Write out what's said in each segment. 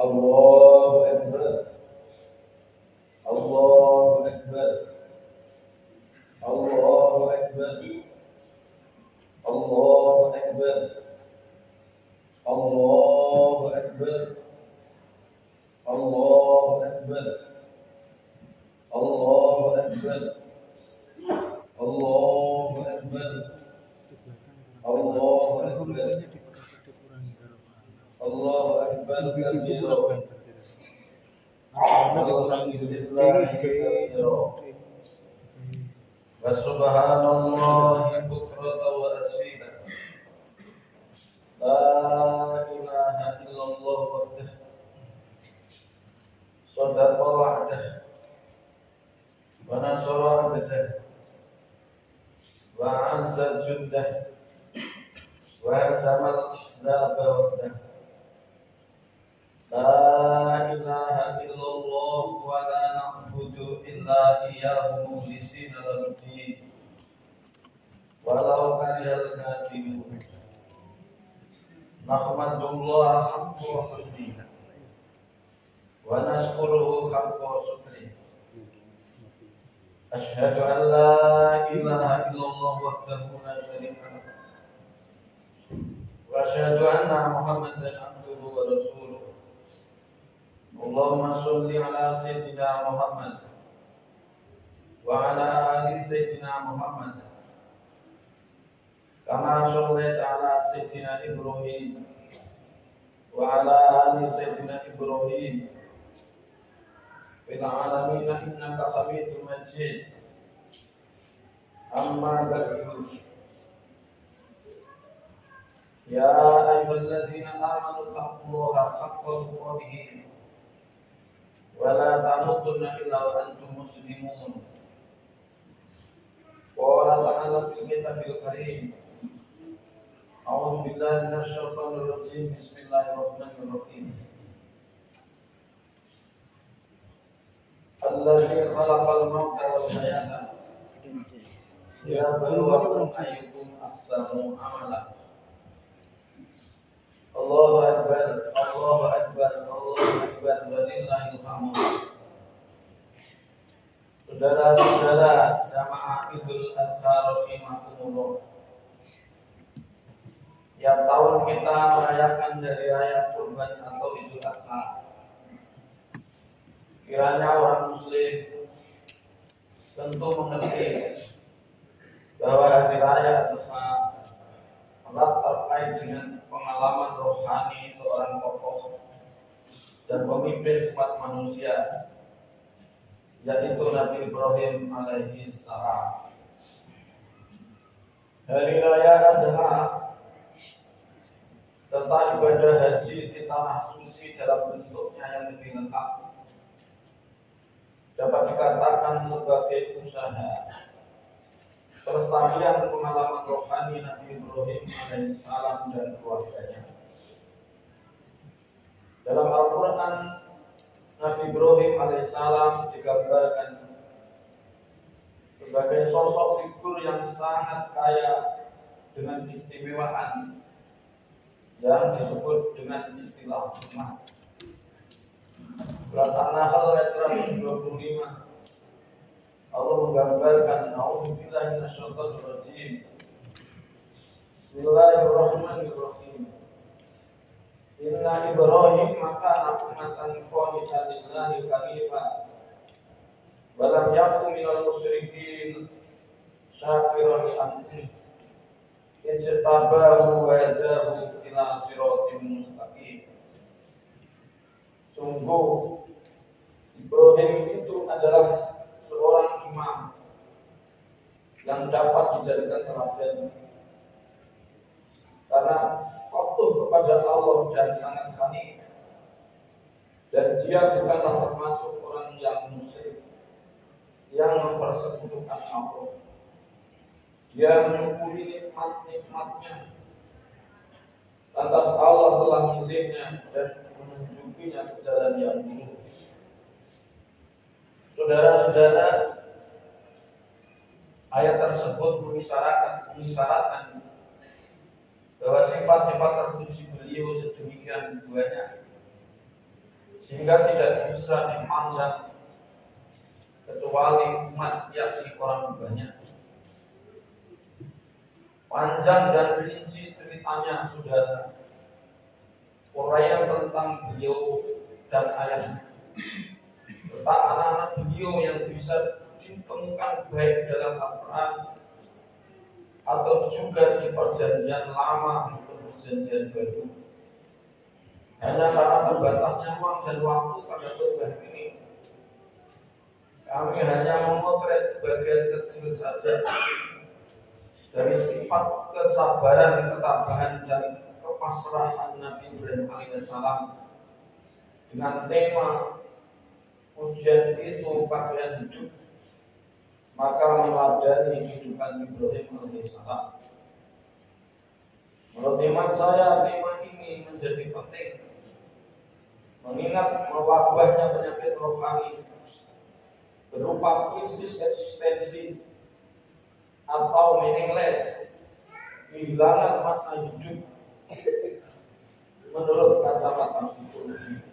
Allahu Akbar. Allahu Akbar. Allahu Akbar. Allahu Akbar. Allahu Akbar. Allahu Akbar. Allahu Akbar. Allahu Akbar. Allahu Akbar. Allahu Akbar kabira. Alhamdulillah kabira. Wa subhanallahi bukratan wa asila. La ilaha illallah wahdahu. Sadaqa wa'dahu. Wa nasara 'abdahu. Wa 'azza juddahu. Wa hazama al-ahzaba wahdahu. La ilaha illallah wa la na'budu illa iyyahu mukhlishina lahu-d-din walau karihal kafirun. Nahmadullaha haqqa hamdihi wa nashkuruhu haqqa syukrihi. Asyhadu an la ilaha illallah wahdahu la syarika lahu wa asyhadu anna Muhammadan abduhu wa rasuluhu. Allahumma sholli ala sayyidina Muhammad wa ala ali sayyidina Muhammad kama shallaita ala sayyidina Ibrahim wa ala ali sayyidina Ibrahim fil alamin innaka Hamidum Majid. Amma ba'du. Ya ayyuhalladzina amanu taqullaha haqqa tuqatih wala tamutunna illa wa antum muslimun. Qala ta'ala fil kitabil karim. A'udzu billahi minasy syaithanir rajim. Bismillahirrahmanirrahim. Alladzi khalaqal mauta wal hayata liyabluwakum ayyukum ahsanu amala. Allahu Akbar, Allahu Akbar, Allahu Akbar, walillahil hamd. Saudara-saudara jamaah Idul Adha rahimakumullah. Tiap tahun kita merayakan dari raya Kurban atau Idul Adha. Kiranya orang muslim tentu mengerti bahwa hari raya Adha erat terkait dengan pengalaman rohani seorang tokoh dan pemimpin umat manusia, yaitu Nabi Ibrahim alaihi salam. Hari Raya Adha serta ibadah haji di tanah suci dalam bentuknya yang lebih lengkap dapat dikatakan sebagai usaha pelestarian pengalaman rohani Nabi Ibrahim alaihissalam dan keluarganya. Dalam Al-Quran, Nabi Ibrahim alaihissalam digambarkan sebagai sosok figur yang sangat kaya dengan keistimewaan yang disebut dengan istilah hikmah. Surat An-Nahl ayat 125, Allah menggambarkan a'udzubillahi minasyaitonir rajim. Bismillahirrahmanirrahim. Inna Ibrahim kana ummatan qanitan lillahi hanifan wa lam yakun minal musyrikin syakiran li an'amihi ijtabahu wa hadahu ila siratin mustaqim. Sungguh Ibrahim itu adalah seorang imam yang dapat dijadikan teladan karena patuh kepada Allah dan sangat hanif, dan dia bukanlah termasuk orang yang musyrik yang mempersekutukan Allah. Dia menyukuri nikmat-nikmatnya, lantas Allah telah memilihnya dan menunjukinya ke jalan yang lurus. Saudara-saudara, ayat tersebut mengisyaratkan bahwa sifat-sifat terpuji beliau sedemikian banyak sehingga tidak bisa dipandang kecuali umat yakni orang banyak. Panjang dan rinci ceritanya sudah uraian tentang beliau dan ayahnya. Tentang anak-anak beliau yang bisa ditemukan baik dalam Al-Quran atau juga di perjanjian lama maupun perjanjian baru. Hanya karena terbatasnya ruang dan waktu pada khutbah ini, kami hanya memotret sebagian kecil saja dari sifat kesabaran, ketabahan dan kepasrahan Nabi Ibrahim alaihissalam dengan tema ujian itu pakaian hidup, maka meladani kehidupan Ibrahim alaihissalam. Menurut hemat saya, tema ini menjadi penting mengingat mewabahnya penyakit rohani berupa krisis eksistensi atau meaningless, kehilangan makna hidup menurut kacamata psikologi.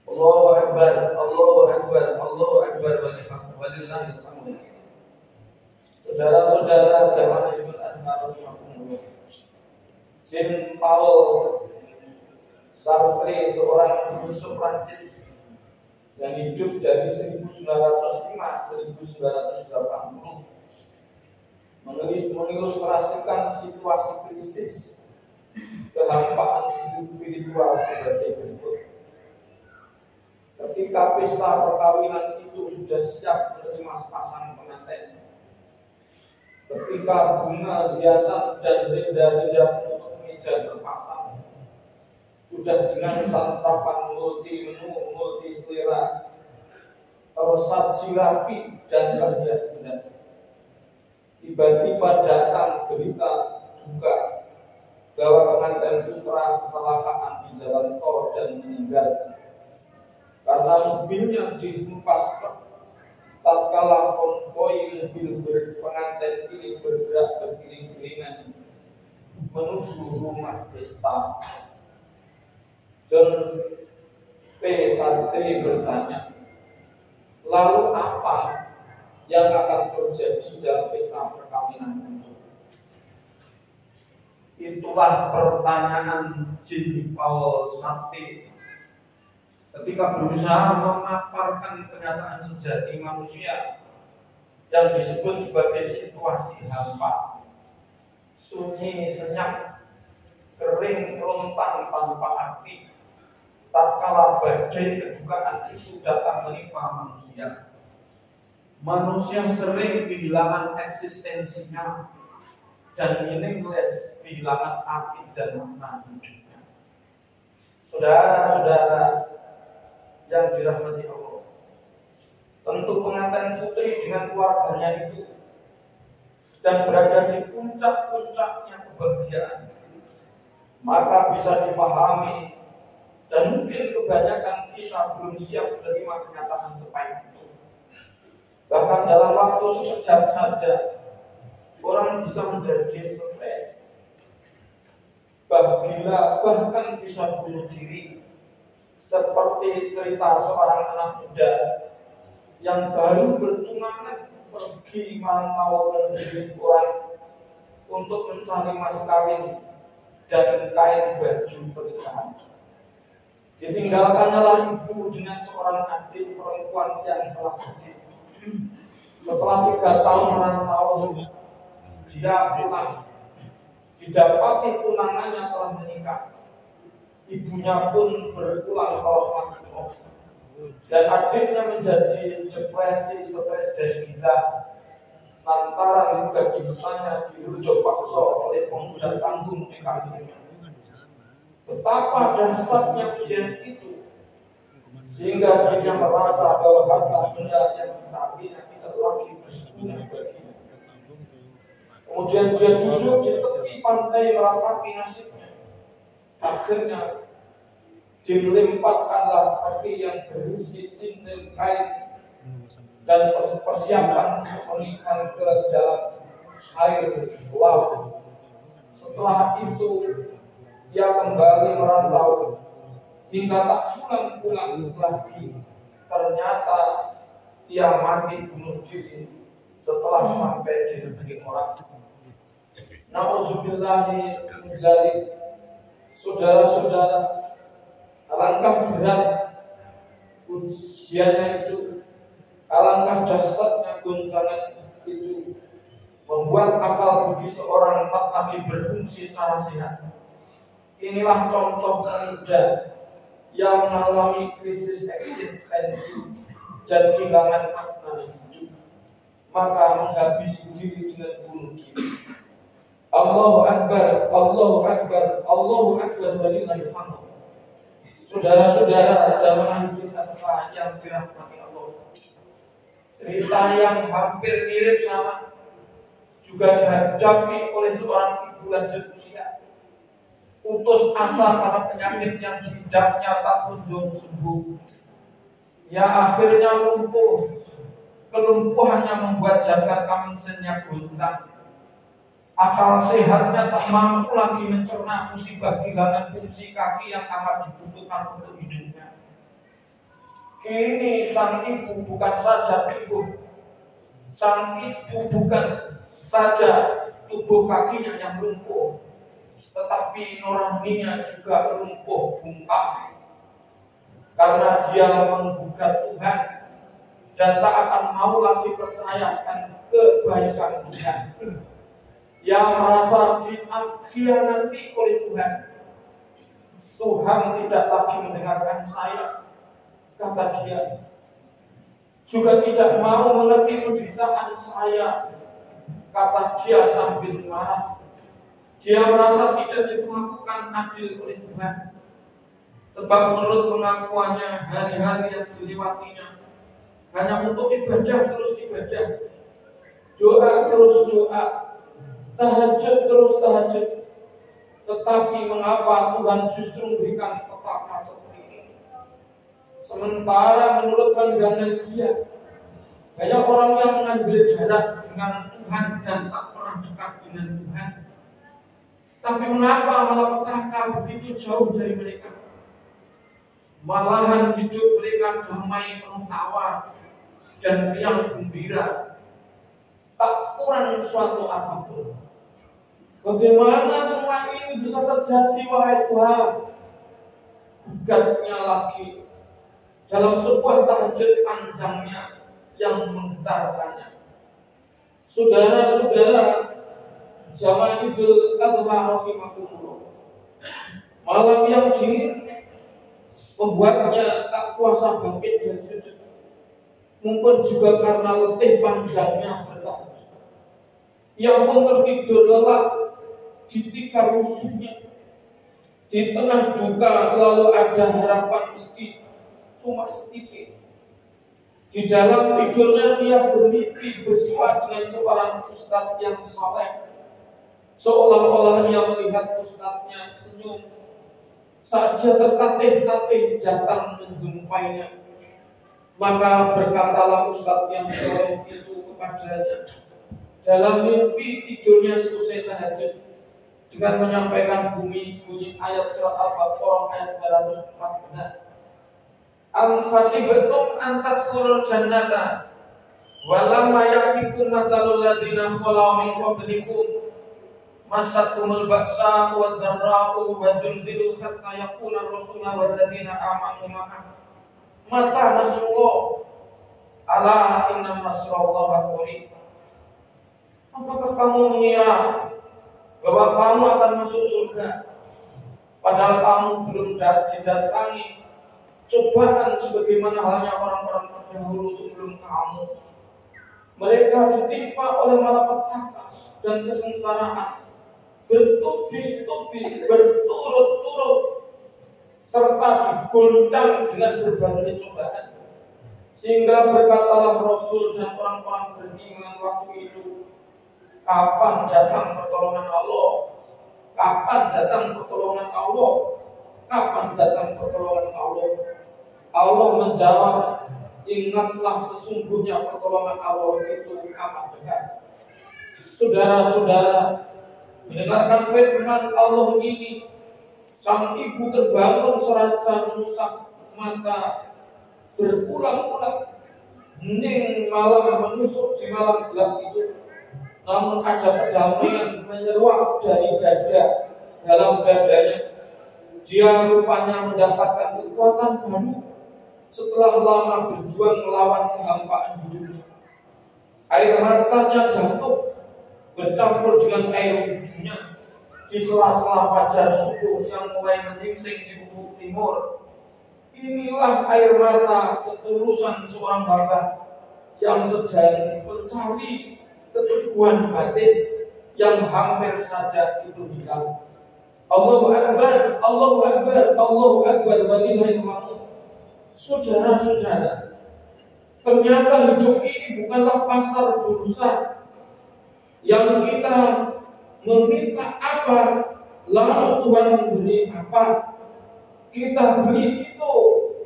Allahu Akbar, Allahu Akbar, Allahu Akbar, walillahil hamd. Saudara-saudara jamaah Ibnu Azhar rahimahumullah. Jean Paul Sartre, seorang filosof Prancis yang hidup dari 1905 1980, mengilustrasikan situasi krisis kehampaan spiritual sebagai berikut. Ketika pesta perkawinan itu sudah siap menerima sepasang pengantin, ketika bunga, hiasan dan benda-benda untuk meja terpasang, sudah dengan santapan multi-menu, multi-selera, tersaji rapi dan terhias indah, tiba-tiba datang berita duka bahwa pengantin putra kecelakaan di jalan tol dan meninggal karena mobilnya dihempas tatkala konvoi mobil pengantin ini bergerak beriring-iringan menuju rumah pesta. John P. Sartre bertanya, lalu apa yang akan terjadi dalam pesta perkawinan itu? Itulah pertanyaan Jean Paul Sartre ketika berusaha memaparkan kenyataan sejati manusia yang disebut sebagai situasi hampa, sunyi, senyap, kering, kerontang, tanpa arti. Tatkala badai kedukaan itu datang menimpa manusia, manusia sering kehilangan eksistensinya dan meaningless, kehilangan arti dan makna hidupnya. Saudara-saudara yang dirahmati Allah, tentu pengantin putri dengan keluarganya itu sedang berada di puncak-puncaknya kebahagiaan, maka bisa dipahami dan mungkin kebanyakan kita belum siap menerima kenyataan sepahit itu. Bahkan dalam waktu sekejap saja orang bisa menjadi stres, bahkan bisa bunuh diri, seperti cerita seorang anak muda yang baru bertunangan pergi merantau ke negeri orang untuk mencari mas kawin dan kain baju pernikahan. Ditinggalkannya ibu dengan seorang adik perempuan yang telah gadis. Setelah 3 tahun merantau, dia pulang. Didapati tunangannya telah menikah. Ibunya pun berpulang ke Allah, dan adiknya menjadi depresi, stres dan gila lantaran gadisnya dirujuk paksa oleh pemuda tanggung di kampungnya. Betapa dahsyatnya ujian itu sehingga dia merasa bahwa harta benda yang dicarinya tidak lagi berguna baginya. Kemudian dia duduk di tepi pantai meratapi nasibnya. Akhirnya dilempatkanlah peti yang berisi cincin kain dan persiapan pernikahan ke dalam air laut. Setelah itu ia kembali merantau. hingga tak pulang-pulang lagi. Ternyata ia mati bunuh diri setelah sampai di negeri orang. Nauzubillahi min dzalik. Saudara-saudara, alangkah berat ujiannya itu, alangkah dahsyatnya goncangan itu, membuat akal budi seorang tak lagi berfungsi secara sehat. Inilah contoh pemuda yang mengalami krisis eksistensi dan kehilangan makna hidup, maka menghabisi diri dengan bunuh diri. Allahu Akbar, Allahu Akbar, Allahu Akbar, walillahil hamd. Saudara-saudara jamaah Idul Adha yang dirahmati Allah, cerita yang hampir mirip sama juga dihadapi oleh seorang ibu lanjut usia. Putus asa karena penyakit yang diidapnya tak kunjung sembuh. Ya akhirnya lumpuh. Kelumpuhannya membuat jagat kamensennya goncang. Akal sehatnya tak mampu lagi mencerna musibah kehilangan fungsi kaki yang amat dibutuhkan untuk hidupnya. Kini sang ibu bukan saja ibu, sang ibu bukan saja tubuh kakinya yang lumpuh, tetapi nuraninya juga lumpuh bungkam karena dia menggugat Tuhan dan tak akan mau lagi percayakan kebaikan Tuhan. Yang merasa dikhianati oleh Tuhan. Tuhan tidak lagi mendengarkan saya, kata dia. Juga tidak mau mengerti penderitaan saya, kata dia sambil marah. Dia merasa tidak diperlakukan adil oleh Tuhan. Sebab menurut pengakuannya, hari-hari yang dilewatinya hanya untuk ibadah terus ibadah, doa terus doa, tahajud terus tahajud. Tetapi mengapa Tuhan justru memberikan petaka seperti ini? Sementara menurut pandangan dia, banyak orang yang mengambil jarak dengan Tuhan dan tak pernah dekat dengan Tuhan. Tapi mengapa malah petaka begitu jauh dari mereka? Malahan hidup mereka damai, penuh tawa dan riang gembira, tak kurang suatu apapun. Bagaimana semua ini bisa terjadi, wahai Tuhan? Gugatnya lagi dalam sebuah tahajud panjangnya yang menggetarkannya. Saudara-saudara jamaah Idul Adha rahimakumullah, malam yang dingin membuatnya tak kuasa bangkit dari sujud. Mungkin juga karena letih panjangnya bertahajud. Ia pun tertidur lelap di tikar rusuhnya. Di tengah duka selalu ada harapan meski cuma sedikit. Di dalam tidurnya ia bermimpi bersua dengan seorang ustadz yang saleh. Seolah-olah ia melihat ustadznya senyum saat dia tertatih-tatih datang menjumpainya. Maka berkatalah ustadz yang saleh itu kepadanya dalam mimpi tidurnya selesai tahajud dengan menyampaikan bunyi ayat surat Al-Baqarah ayat 214. Am hasibtum an tadkhulul jannata wa lamma ya'tikum mathalul ladzina khalau min qablikum massatumul ba'sa wad dharra'u wa zulzilu hatta yaqula ar-rasulu wal ladzina amanu ma'ah mata nasrullah ala inna nasrallahi qarib. Apakah kamu mengira bahwa kamu akan masuk surga padahal kamu belum didatangi cobaan sebagaimana halnya orang-orang terdahulu sebelum kamu? Mereka ditimpa oleh malapetaka dan kesengsaraan bertubi-tubi berturut-turut serta diguncang dengan berbagai cobaan, sehingga berkatalah Rasul dan orang-orang beriman waktu itu, kapan datang pertolongan Allah? Kapan datang pertolongan Allah? Kapan datang pertolongan Allah? Allah menjawab, ingatlah sesungguhnya pertolongan Allah itu amat dekat. Saudara-saudara, mendengarkan firman Allah ini Sang ibu terbangun serasa menusak mata berulang-ulang. Hening malam menusuk di malam gelap itu. Namun ada kedamaian menyeruak dari dada dalam dadanya. Dia rupanya mendapatkan kekuatan baru setelah lama berjuang melawan kehampaan hidupnya. Air matanya jatuh bercampur dengan air wudhunya di sela-sela fajar subuh yang mulai menyingsing di ufuk timur. Inilah air mata ketulusan seorang hamba yang sedang mencari keteguhan batin yang hampir saja itu hilang. Allahu Akbar, Allahu Akbar, Allahu Akbar, walillahil hamd. Saudara-saudara, ternyata hidup ini bukanlah pasar bursa yang kita meminta apa, lalu Tuhan memberi apa. Kita beli itu,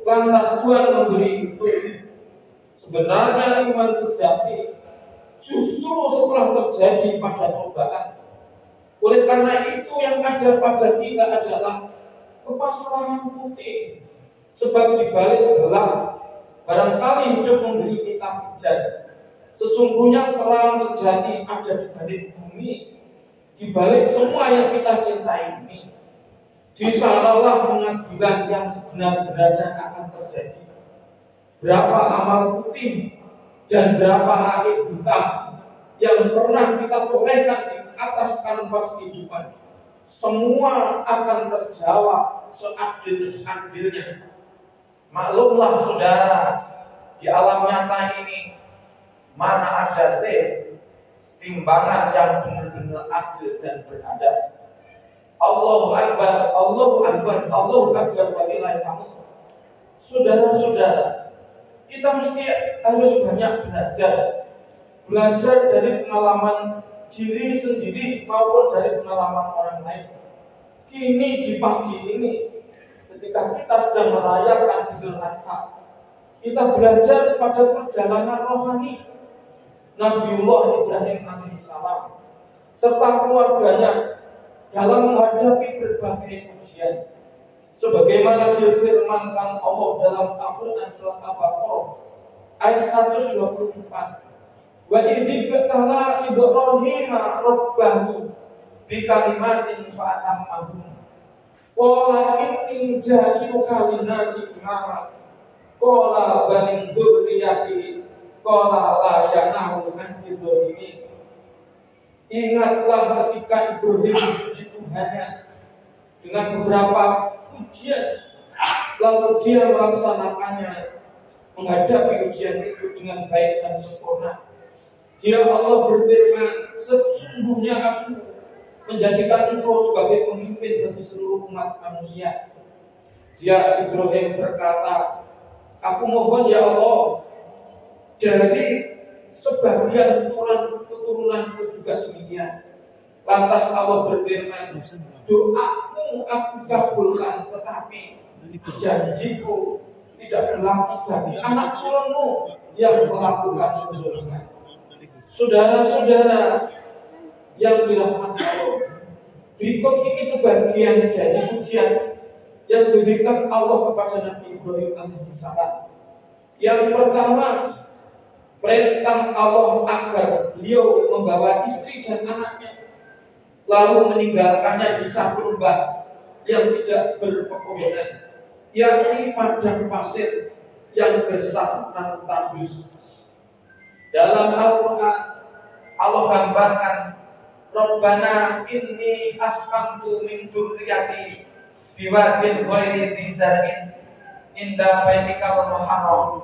lantas Tuhan memberi itu. Sebenarnya iman sejati justru setelah terjadi pada cobaan. Oleh karena itu yang ada pada kita adalah kepasrahan putih. Sebab di balik gelap barangkali hidup memberi kita hujan. Sesungguhnya terang sejati ada di balik bumi, di balik semua yang kita cintai ini. Di sanalah pengadilan yang sebenar-benarnya akan terjadi. Berapa amal putih dan berapa akhir hitam yang pernah kita torehkan di atas kanvas kehidupan, semua akan terjawab seadil-adilnya. Maklumlah saudara, di alam nyata ini mana ada timbangan yang benar-benar adil dan beradab. Allahu Akbar, Allahu Akbar, Allahu Akbar, walillahil hamd. Saudara-saudara, kita mesti harus banyak belajar dari pengalaman diri sendiri maupun dari pengalaman orang lain. Kini di pagi ini, ketika kita sedang merayakan Idul Adha, kita belajar pada perjalanan rohani Nabiullah Ibrahim alaihissalam serta keluarganya dalam menghadapi berbagai ujian. Sebagaimana difirmankan Allah dalam Al-Quran surat Al-Baqarah ayat 124. Wa idh qala Ibrahim rabbahu bi kalimatin fa atammahum. Qala inni ja'iluka lin-nasi imama. Qala bani dzurriyyati qala la yanalu ahdi dzalimin. Ingatlah ketika Ibrahim diuji Tuhannya dengan beberapa ujian, lalu dia melaksanakannya, menghadapi ujian itu dengan baik dan sempurna. Dia Allah berfirman, sesungguhnya aku menjadikan engkau sebagai pemimpin bagi seluruh umat manusia. Dia Ibrahim berkata, aku mohon ya Allah, dari sebagian keturunanku juga demikian. Lantas Allah berfirman, doamu aku kabulkan, tetapi janjiku tidak berlaku bagi anak turunmu yang melakukan kezaliman. Saudara-saudara yang dirahmati Allah, berikut ini sebagian dari ujian yang diberikan Allah kepada Nabi Ibrahim alaihissalam. Yang pertama, perintah Allah agar beliau membawa istri dan anaknya, lalu meninggalkannya di satu lembah yang tidak berpepohonan, yakni padang pasir yang gersang dan tandus. Dalam Al-Quran Allah gambarkan, Rabbana inni askantu min dzurriyyati biwadin ghairi dzi zar'in inda baitikal muharram.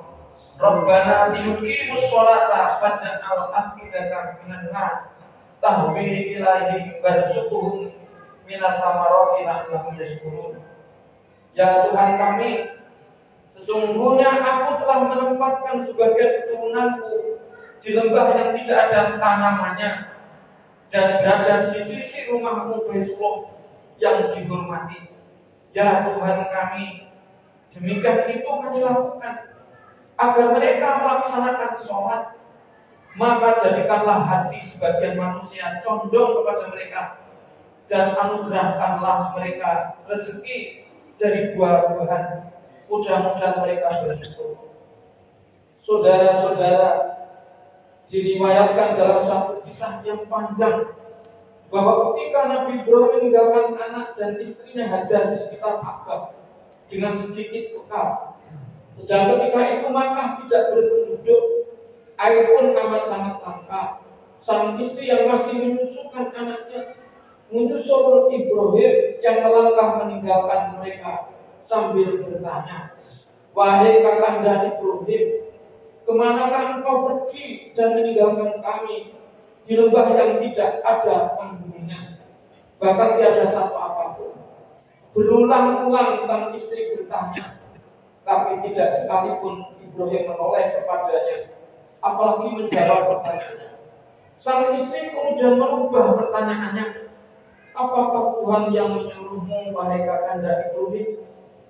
Rabbana liyuqimus sholata faj'al afidatan minan nas tahwi ilaihim warzuqhum minats thamarati la'allahum yashkurun. Ya Tuhan kami, sesungguhnya aku telah menempatkan sebagian keturunanku di lembah yang tidak ada tanamannya dan berada di sisi rumahmu Baitullah yang dihormati. Ya Tuhan kami, demikian itu kami lakukan agar mereka melaksanakan sholat. Maka jadikanlah hati sebagian manusia condong kepada mereka, dan anugerahkanlah mereka rezeki dari buah-buahan. Mudah-mudahan mereka bersyukur. Saudara-saudara, diriwayatkan dalam satu kisah yang panjang bahwa ketika Nabi Ibrahim meninggalkan anak dan istrinya Hajar di sekitar Ka'bah dengan sedikit bekal, sedang ketika itu Makkah tidak berpenduduk, air pun amat sangat langka. Sang istri yang masih menyusukan anaknya menyusul Ibrahim yang melangkah meninggalkan mereka sambil bertanya, "Wahai kakanda Ibrahim, kemanakah engkau pergi dan meninggalkan kami di lembah yang tidak ada penghuninya, bahkan tiada satu apapun?" Berulang-ulang sang istri bertanya, tapi tidak sekalipun Ibrahim menoleh kepadanya, apalagi menjawab pertanyaannya. Sang istri kemudian merubah pertanyaannya, "Apakah Tuhan yang menyuruhmu, wahai kakanda Ibrahim?"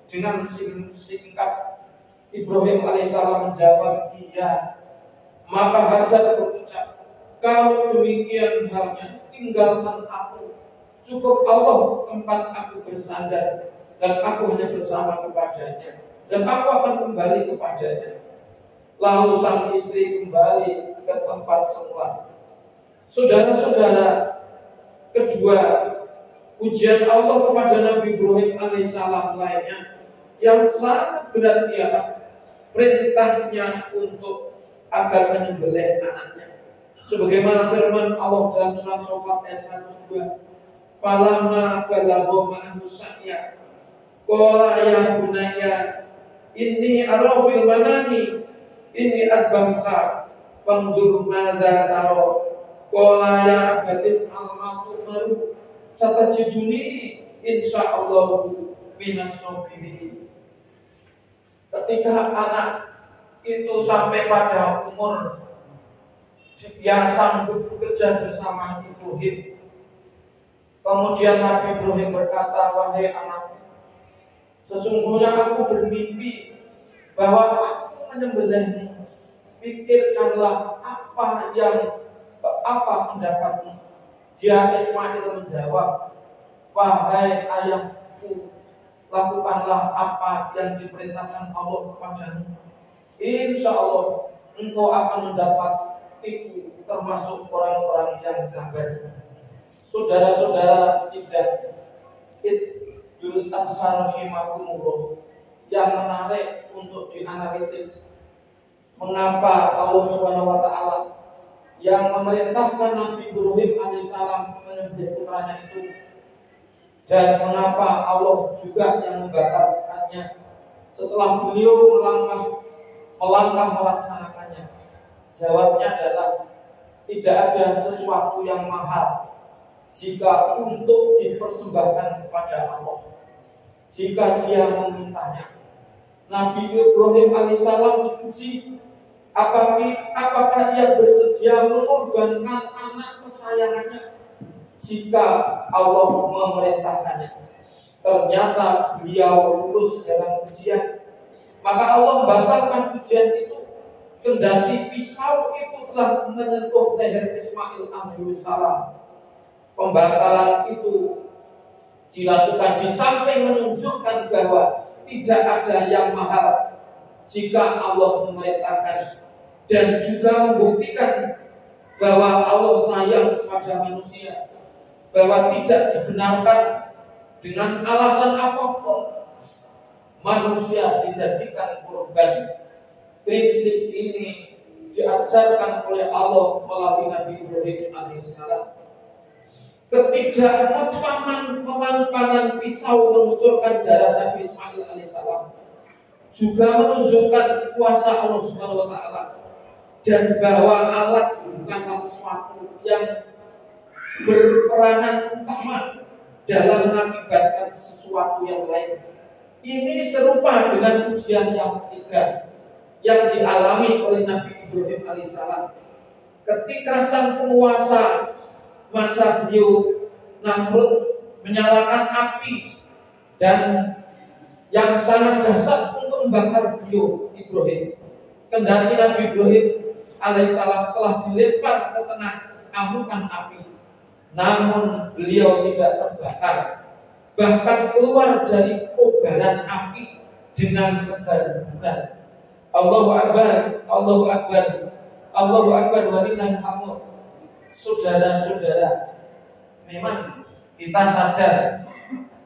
Dengan singkat Ibrahim alaihissalam menjawab, "Iya." Maka Hajar berucap, "Kalau demikian halnya, tinggalkan aku. Cukup Allah tempat aku bersandar, dan aku hanya bersama kepadanya, dan aku akan kembali kepadanya." Lalu sang istri kembali ke tempat semula. Saudara-saudara, kedua ujian Allah kepada Nabi Ibrahim alaihissalam lainnya yang sangat berat ialah perintahnya untuk agar menyembelih anaknya. Sebagaimana firman Allah dalam surat Shofat ayat 102, "Falamma balagha ma'ahu sa'ya, qala ya bunayya inni ara fil manami inni adbamka fanzur madza tara." Qala ya abati al-ma tu'maru satajiduni insyaallah minas sabirin. Ketika anak itu sampai pada umur dia sanggup bekerja bersama Ibrahim, kemudian Nabi Ibrahim berkata, "Wahai anakku, sesungguhnya aku bermimpi bahwa aku menyembelihmu. Pikirkanlah apa pendapatmu?" Dia Ismail menjawab, "Wahai ayahku, lakukanlah apa yang diperintahkan Allah kepadamu. Insya Allah engkau akan mendapatiku termasuk orang-orang yang sabar." Saudara-saudara sidang Idul Adha rahimakumullah, yang menarik untuk dianalisis mengapa Allah Subhanahu wa taala yang memerintahkan Nabi Ibrahim alaihissalam menyembelih putranya itu, dan mengapa Allah juga yang membatalkannya setelah beliau melangkah melaksanakannya. Jawabnya adalah tidak ada sesuatu yang mahal jika untuk dipersembahkan kepada Allah, jika dia memintanya. Nabi Ibrahim alaihissalam diuji, apakah ia bersedia mengorbankan anak kesayangannya jika Allah memerintahkannya. Ternyata beliau lulus dalam ujian, maka Allah membatalkan ujian itu, kendati pisau itu telah menyentuh leher Ismail alaihissalam. Pembatalan itu dilakukan di samping menunjukkan bahwa tidak ada yang mahal jika Allah memerintahkan, dan juga membuktikan bahwa Allah sayang kepada manusia, bahwa tidak dibenarkan dengan alasan apapun manusia dijadikan korban. Prinsip ini diajarkan oleh Allah melalui Nabi Ibrahim alaihissalam. Ketidakmutaman pisau mengucurkan darah Nabi Ismail alaihissalam juga menunjukkan kuasa Allah Subhanahu wa taala, dan bahwa alat bukanlah sesuatu yang berperanan utama dalam mengakibatkan sesuatu yang lain. Ini serupa dengan ujian yang ketiga yang dialami oleh Nabi Ibrahim alaihissalam. Ketika sang penguasa masa beliau Namrud menyalakan api dan yang sangat dahsyat untuk membakar beliau Ibrahim, kendati Nabi Ibrahim alaihissalam telah dilempar ke tengah amukan api, namun beliau tidak terbakar, bahkan keluar dari kobaran api dengan segar bukan. Allahu Akbar, Allahu Akbar, Allahu Akbar, walillahil hamd. Saudara-saudara, memang kita sadar,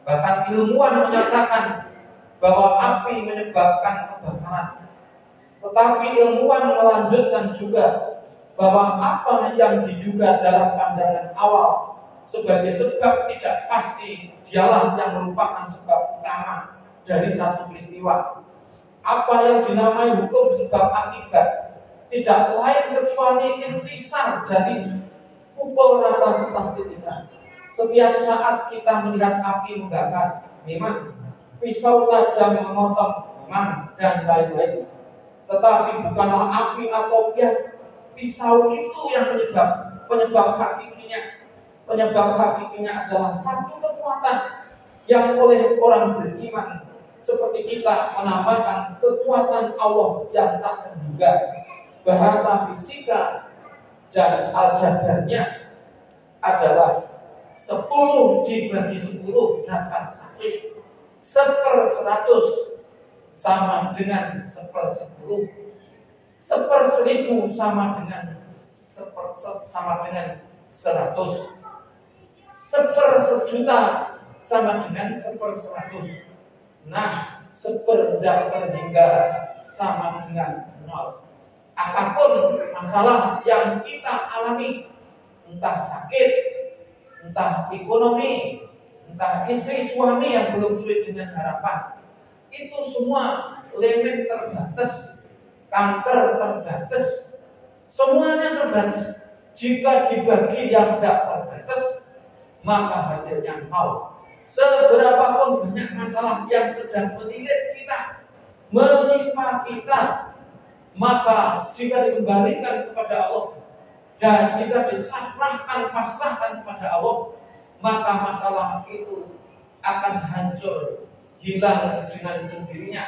bahkan ilmuwan menyatakan bahwa api menyebabkan kebakaran. Tetapi ilmuwan melanjutkan juga bahwa apa yang diduga dalam pandangan awal sebagai sebab tidak pasti dialah yang merupakan sebab utama dari satu peristiwa. Apa yang dinamai hukum sebab akibat tidak lain kecuali ikhtisar dari pukul rata pasti tidak. Setiap saat kita melihat api membakar, memang pisau tajam memotong, memang, dan lain-lain. Tetapi bukanlah api atau pisau itu yang penyebab hakikinya. Penyebab hakikinya adalah satu kekuatan yang oleh orang beriman seperti kita menambahkan kekuatan Allah yang tak terduga. Bahasa fisika dan aljabarnya adalah 10 dibagi 10 dapat 1. 1/100 sama dengan 1/10. 1/1000 sama dengan 100. 1/1000 sama dengan 1/100. Nah, 1/hingga sama dengan 0. Apapun masalah yang kita alami, entah sakit, entah ekonomi, entah istri suami yang belum sesuai dengan harapan, itu semua limit terbatas, kanker terbatas, semuanya terbatas. Jika dibagi yang tidak terbatas, maka hasilnya 0. Seberapapun banyak masalah yang sedang melilit kita, menimpa kita, maka jika dikembalikan kepada Allah dan jika pasrahkan kepada Allah, maka masalah itu akan hancur, hilang dengan sendirinya.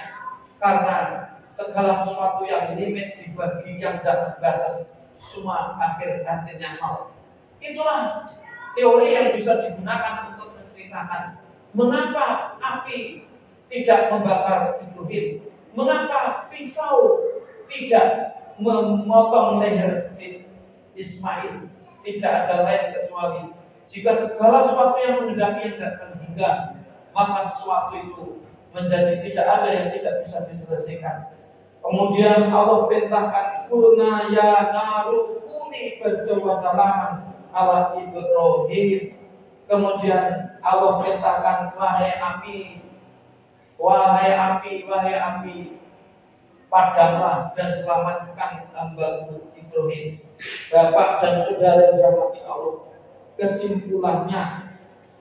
Karena segala sesuatu yang limit dibagi yang tidak terbatas, semua akhirnya 0. Itulah teori yang bisa digunakan untuk menceritakan mengapa api tidak membakar Ibrahim, mengapa pisau tidak memotong leher Ismail. Tidak ada lain kecuali jika segala sesuatu yang menghendaki yang tidak terhingga, maka sesuatu itu menjadi tidak ada yang tidak bisa diselesaikan. Kemudian Allah perintahkan kulna ya naru kuni berdoa salaman ala Ibrahim. Kemudian Allah perintahkan wahai api, padamlah dan selamatkan hambaku Ibrahim. Bapak dan saudara yang dirahmati Allah, kesimpulannya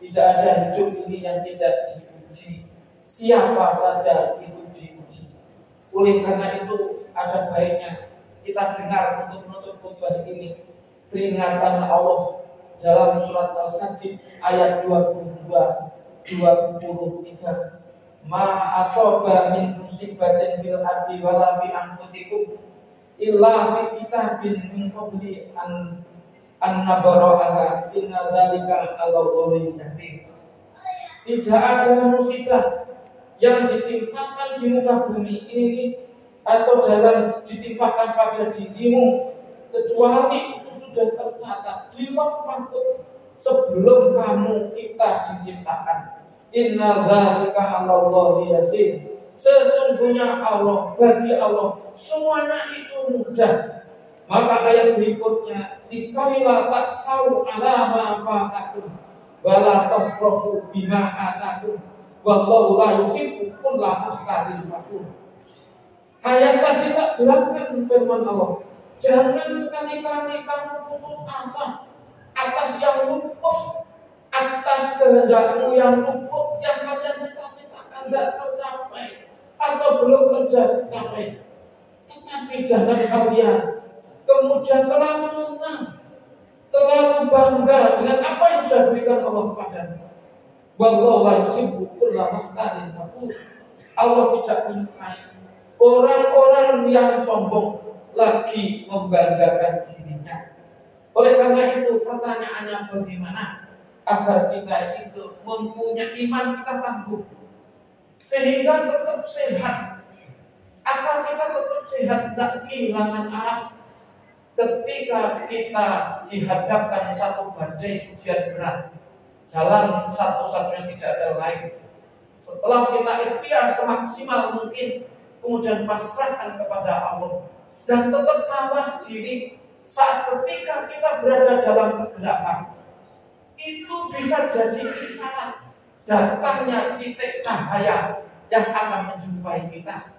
tidak ada hidup ini yang tidak diuji. Siapa saja itu diuji. Oleh karena itu ada baiknya kita dengar untuk menutup khutbah ini peringatan Allah dalam surat Al-Hadid ayat 22-23. Ma asoba min musibatin fil ardi wala fi anfusikum illa fi kitabin min qabli an nabra'aha inna dzalika 'alallahi yasir. Tidak ada musibah yang ditimpakan di muka bumi ini atau ditimpakan pada dirimu kecuali itu sudah tercatat di lauh mahfuz sebelum kita diciptakan. Inna dzalika 'alallahi yasir. Sesungguhnya bagi Allah semuanya itu mudah. Maka ayat berikutnya, dikaila taksau ala ma fatakum wala tafrahu bima atakum wallahu la yuhibbu kulla mukhtalin fakhur. Ayat tadi tak jelaskan firman Allah. Jangan sekali-kali kamu putus asa atas yang luput, atas kehendakmu yang luput, yang kalian cita-citakan tidak tercapai atau belum tercapai. Tetapi jangan kalian kemudian terlalu senang, terlalu bangga dengan apa yang sudah berikan Allah kepadamu. Wallahu la yuhibbu kulla mukhtalin fakhur. Allah tidak menyukai orang-orang yang sombong lagi membanggakan dirinya. Oleh karena itu itu pertanyaannya bagaimana agar kita itu mempunyai iman kita tangguh sehingga tetap sehat, agar kita tetap sehat tidak kehilangan arah ketika kita dihadapkan satu badai ujian berat. Jalan satu-satunya tidak ada lain. Setelah kita ikhtiar semaksimal mungkin, kemudian pasrahkan kepada Allah dan tetap mawas diri saat ketika kita berada dalam kegelapan. Itu bisa jadi isyarat datangnya titik cahaya yang akan menjumpai kita.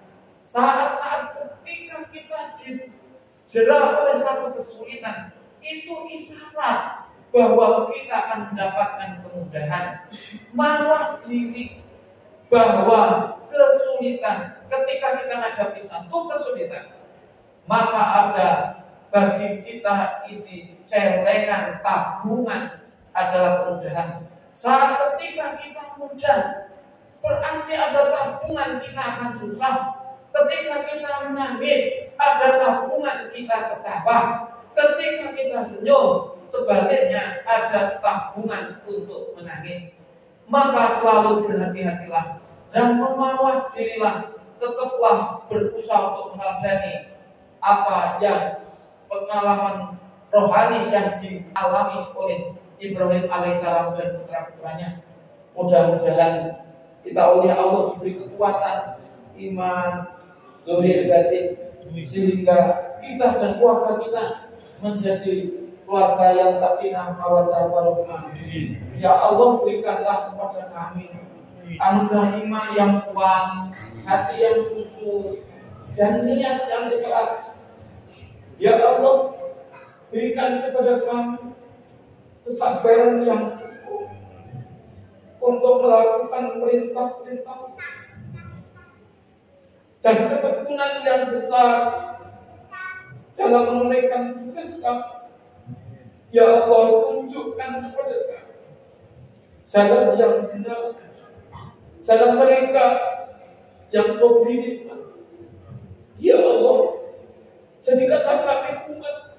Saat-saat ketika kita dijerat oleh satu kesulitan, itu isyarat bahwa kita akan mendapatkan kemudahan. Mawas diri bahwa kesulitan, ketika kita menghadapi satu kesulitan, maka ada bagi kita ini celengan tabungan adalah kemudahan. Saat ketika kita mudah, berarti ada tabungan kita akan susah. Ketika kita menangis, ada tabungan kita ketawa. Ketika kita senyum, sebaliknya ada tabungan untuk menangis. Maka selalu berhati-hatilah dan memawas dirilah. Tetaplah berusaha untuk meneladani apa yang pengalaman rohani yang dialami oleh Ibrahim alaihissalam dan putra-putranya. Mudah-mudahan kita oleh Allah diberi kekuatan iman, zahir batin, sehingga kita dan keluarga kita menjadi keluarga yang sakinah mawaddah warahmah. Ya Allah, berikanlah kepada kami anugerah iman yang kuat, hati yang khusyuk, dan niat yang ikhlas. Ya Allah, berikan kepada kami kesabaran yang cukup untuk melakukan perintah-perintah dan ketekunan yang besar dalam menunaikan tugas kami. Ya Allah, tunjukkan kepada kami jalan yang benar, jalan mereka yang Kau beri nikmat. Ya Allah, jadikanlah kami umat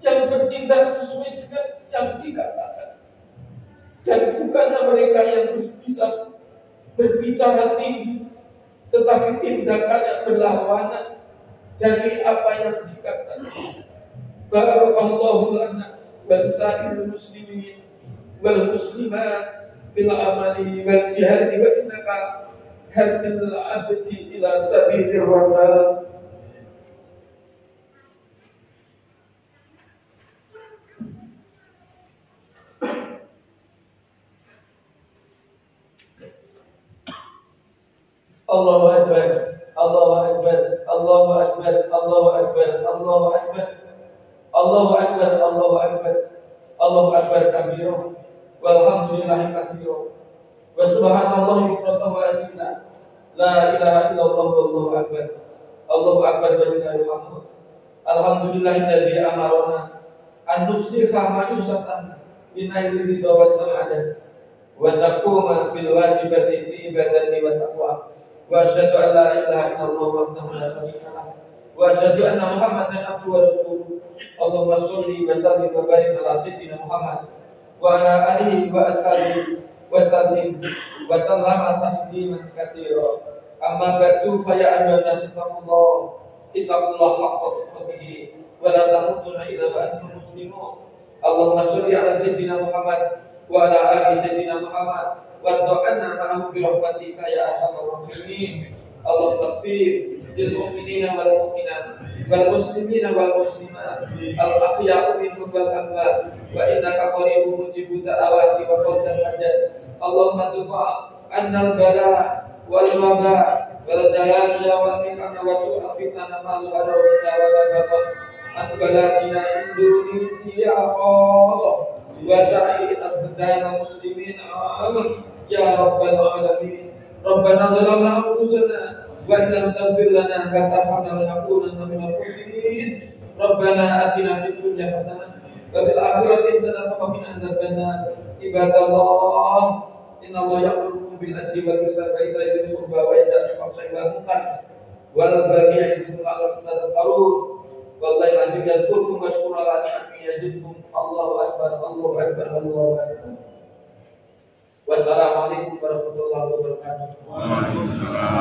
yang bertindak sesuai dengan yang dikatakan, dan bukanlah mereka yang bisa berbicara tinggi tetapi tindakannya berlawanan dari apa yang dikatakan. Barakallahu lana wal sa'il muslimin wal muslimat fil amali wal jihad wa innaka hadil abdi ila sabilir rasul. Allahu Akbar, Allahu Akbar, Allahu Akbar, Allahu Akbar, Allahu Akbar, Allahu Akbar, Allahu Akbar, Allahu Akbar kabira, walhamdulillahi katsira, wa subhanallahi bukratan wa asila, la ilaha illallah wallahu akbar, Allahu Akbar walillahil hamd. Alhamdulillahilladzi amarna an nusliha ma yusatan binaili ridha wa sa'adah wa naquma bil wajibati fi ibadati wa taqwa. Wa asyhadu an la ilaha illallah wahdahu la syarika lah wa asyhadu anna Muhammadan abduhu wa rasuluh. Allahumma shalli wa sallim wa barik ala sayyidina Muhammad wa ala alihi wa ashabihi wa sallim wa sallama tasliman katsira. Amma ba'du, fa ya ayyuhan nas ittaqullaha haqqa tuqatih wa la tamutunna illa wa antum muslimun. Allahumma shalli ala sayyidina Muhammad wa ala ali sayyidina Muhammad warḍa'na ma'ahu bi rahmatika ya arhamar rahimin. Allahumma ighfir lil mu'minina wal mu'minat wal muslimina wal muslimat al ahya'i minhum wal amwat wa innaka qaribun mujibud da'awati wa qaddan hajat. Allahumma tufa annal bala wal waba wal jalala wal mihana wa su'a fitnana ma zahara wa ma batan an baladina Indonesia khassa wa sa'ir al-budaya muslimin amin ya rabbal alamin. Rabbana zalamna anfusana wa in lam taghfir lana wa tarhamna lanakunanna minal khasirin. Rabbana atina fid dunya hasanah wa fil akhirati hasanah wa qina adzabannar. Ibadallah, innallaha ya'muru bil adli wal ihsani wa ita'i dzil qurba wa yanha 'anil fahsya'i wal munkar wal baghi ya'idukum la'allakum tadhakkarun. Wallahi anjing yadkurkum washkura ni'ami yazidkum. Allahu akbar, Allahu akbar, Allahu akbar. Wassalamualaikum warahmatullahi wabarakatuh. Waalaikumsalam.